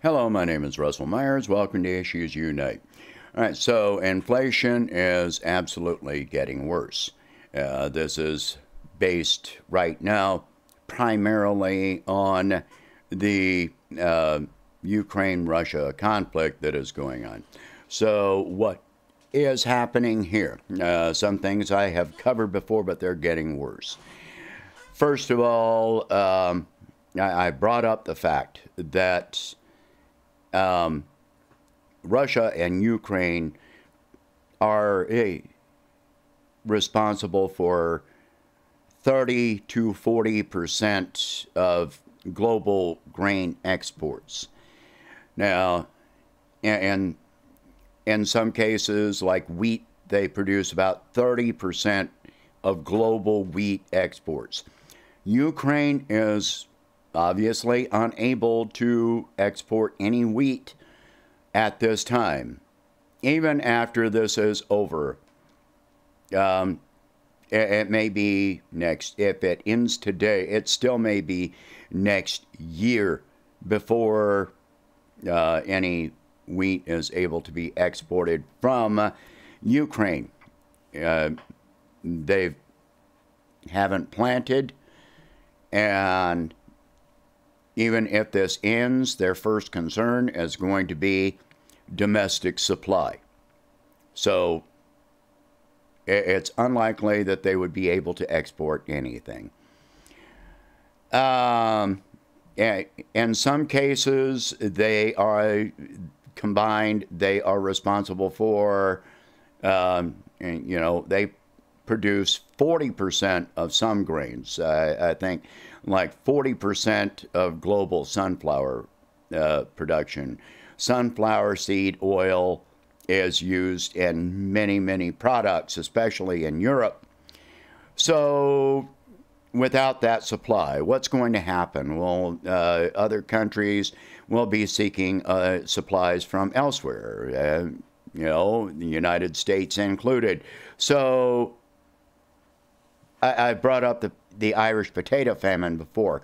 Hello, my name is Russell Myers. Welcome to Issues Unite. All right, so inflation is absolutely getting worse. This is based right now primarily on the Ukraine-Russia conflict that is going on. So what is happening here? Some things I have covered before, but they're getting worse. First of all, I brought up the fact that Russia and Ukraine are responsible for 30 to 40% of global grain exports. Now, and in some cases, like wheat, they produce about 30% of global wheat exports. Ukraine is obviously unable to export any wheat at this time, even after this is over. It may be next, if it ends today, it still may be next year before any wheat is able to be exported from Ukraine. They haven't planted, and even if this ends, their first concern is going to be domestic supply. So it's unlikely that they would be able to export anything. In some cases, they are combined, they are responsible for, they produce 40% of some grains. I think like 40% of global sunflower production. Sunflower seed oil is used in many, many products, especially in Europe. So without that supply, what's going to happen? Well, other countries will be seeking supplies from elsewhere, the United States included. So I brought up the Irish potato famine before.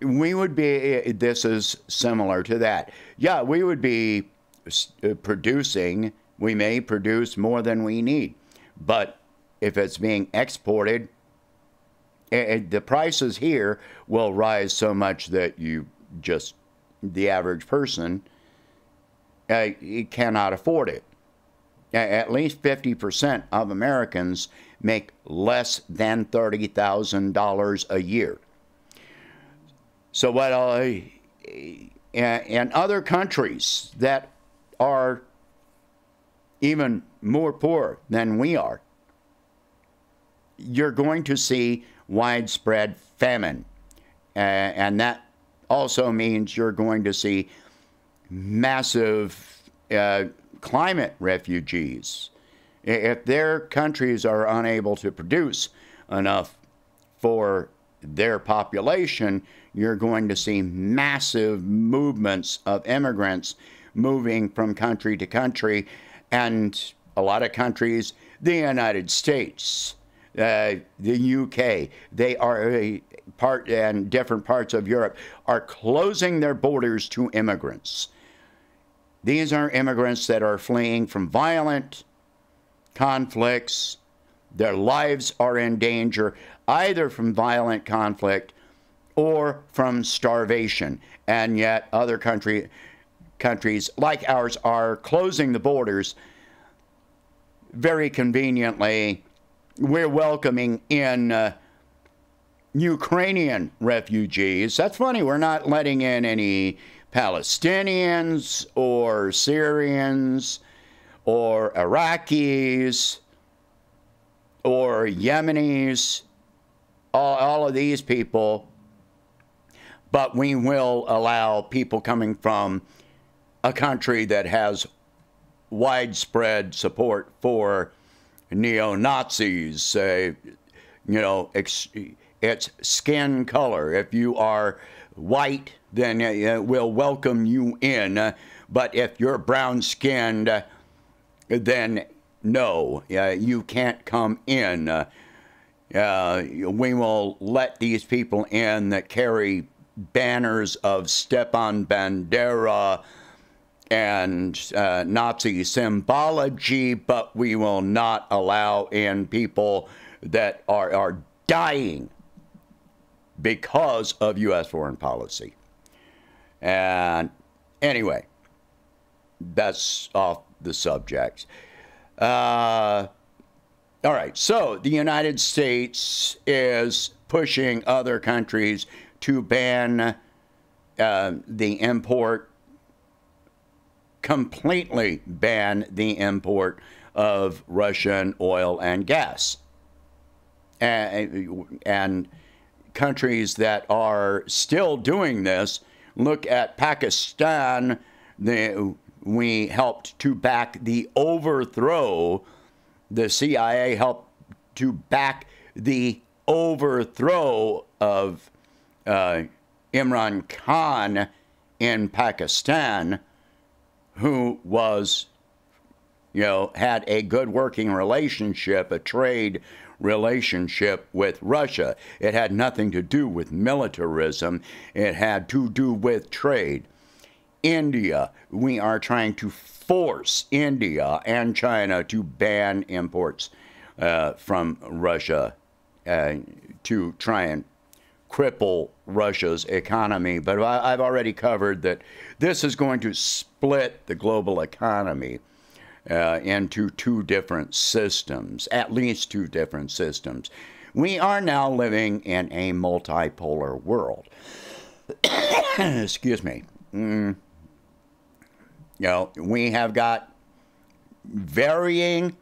We would be, this is similar to that. Yeah, we would be producing, we may produce more than we need. But if it's being exported, the prices here will rise so much that the average person, cannot afford it. At least 50% of Americans make less than $30,000 a year. So in other countries that are even more poor than we are, you're going to see widespread famine. And that also means you're going to see massive climate refugees. If their countries are unable to produce enough for their population, you're going to see massive movements of immigrants moving from country to country. And a lot of countries, the United States, the UK, they are and different parts of Europe are closing their borders to immigrants. These are immigrants that are fleeing from violent conflicts. Their lives are in danger, either from violent conflict or from starvation. And yet other countries like ours are closing the borders. Very conveniently, we're welcoming in Ukrainian refugees. That's funny, we're not letting in any Palestinians or Syrians or Iraqis or Yemenis, all of these people, but we will allow people coming from a country that has widespread support for neo-Nazis. It's skin color. If you are white, then we'll welcome you in. But if you're brown-skinned, then no, you can't come in. We will let these people in that carry banners of Stepan Bandera and Nazi symbology, but we will not allow in people that are dying because of U.S. foreign policy. And anyway, that's off the subject. All right, so the United States is pushing other countries to ban the import, completely ban the import of Russian oil and gas. And countries that are still doing this, look at Pakistan. We helped to back the overthrow. The CIA helped to back the overthrow of Imran Khan in Pakistan, who was, had a good working relationship, a trade relationship with Russia. It had nothing to do with militarism. It had to do with trade. India, we are trying to force India and China to ban imports from Russia to try and cripple Russia's economy. But I've already covered that this is going to split the global economy into two different systems, at least two different systems. We are now living in a multipolar world. Excuse me. We have got varying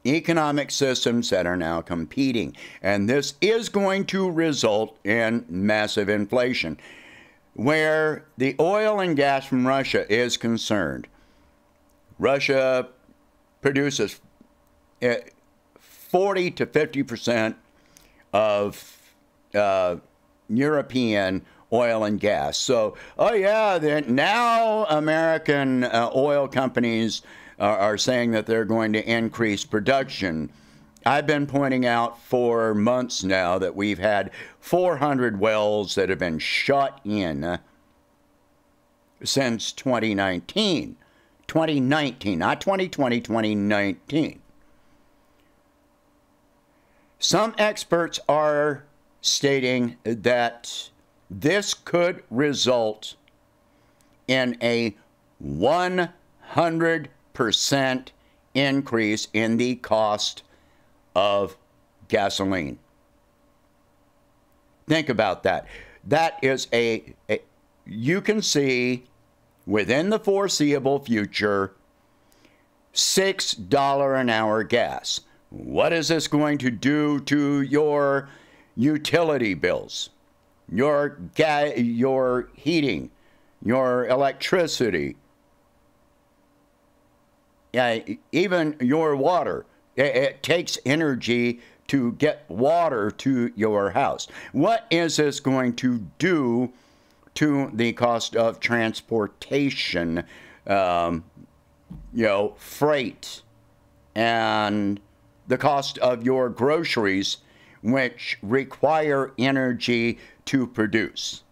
economic systems that are now competing, and this is going to result in massive inflation. Where the oil and gas from Russia is concerned, Russia produces 40 to 50% of European oil and gas. So, then now American oil companies are saying that they're going to increase production. I've been pointing out for months now that we've had 400 wells that have been shut in since 2019. 2019, not 2020, 2019. Some experts are stating that this could result in a 100% increase in the cost of gasoline. Think about that. That is you can see within the foreseeable future, $6 an hour gas. What is this going to do to your utility bills, your heating, your electricity, even your water? It takes energy to get water to your house. What is this going to do to the cost of transportation, freight, and the cost of your groceries, which require energy to produce?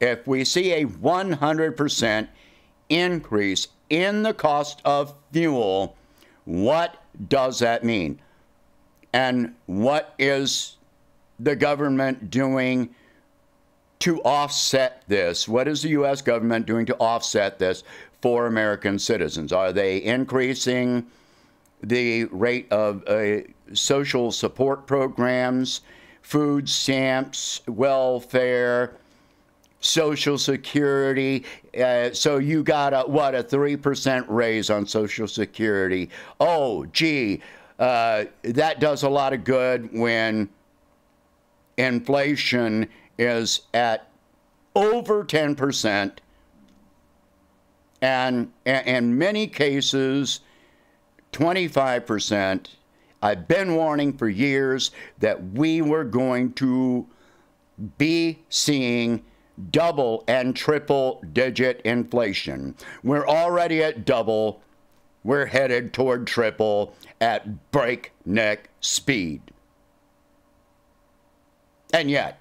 If we see a 100% increase in the cost of fuel, what does that mean? And what is the government doing to offset this? What is the U.S. government doing to offset this for American citizens? Are they increasing the rate of social support programs, food stamps, welfare, Social Security? So you got a 3% raise on Social Security. Oh, gee, that does a lot of good when inflation is at over 10%, and in many cases 25%. I've been warning for years that we were going to be seeing double and triple digit inflation. We're already at double. We're headed toward triple at breakneck speed. And yet,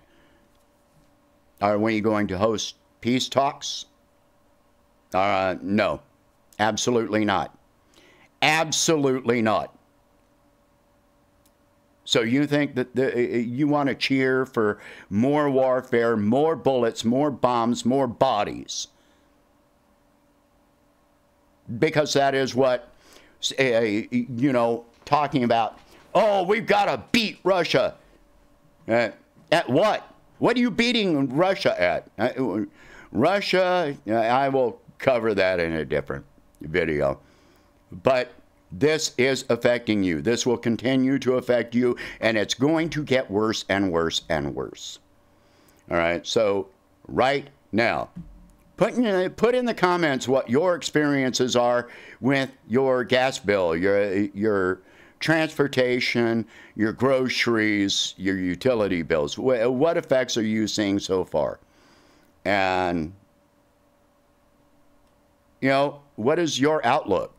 we going to host peace talks? No, absolutely not. Absolutely not. So you think that you want to cheer for more warfare, more bullets, more bombs, more bodies? Because that is what, you know, talking about, oh, we've got to beat Russia. At what? What are you beating Russia at? Russia, I will cover that in a different video. But this is affecting you. This will continue to affect you, and it's going to get worse and worse and worse. All right, so right now, put in the comments what your experiences are with your gas bill, your transportation, your groceries, your utility bills. What effects are you seeing so far? And, you know, what is your outlook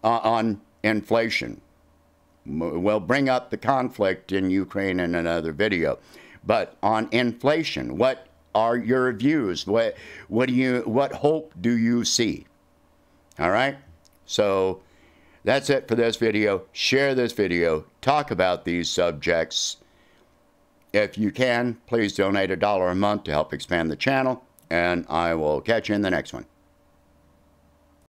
on inflation? We'll bring up the conflict in Ukraine in another video. But on inflation, what are your views? What hope do you see? All right? So that's it for this video. Share this video. Talk about these subjects. If you can, please donate $1 a month to help expand the channel, and I will catch you in the next one.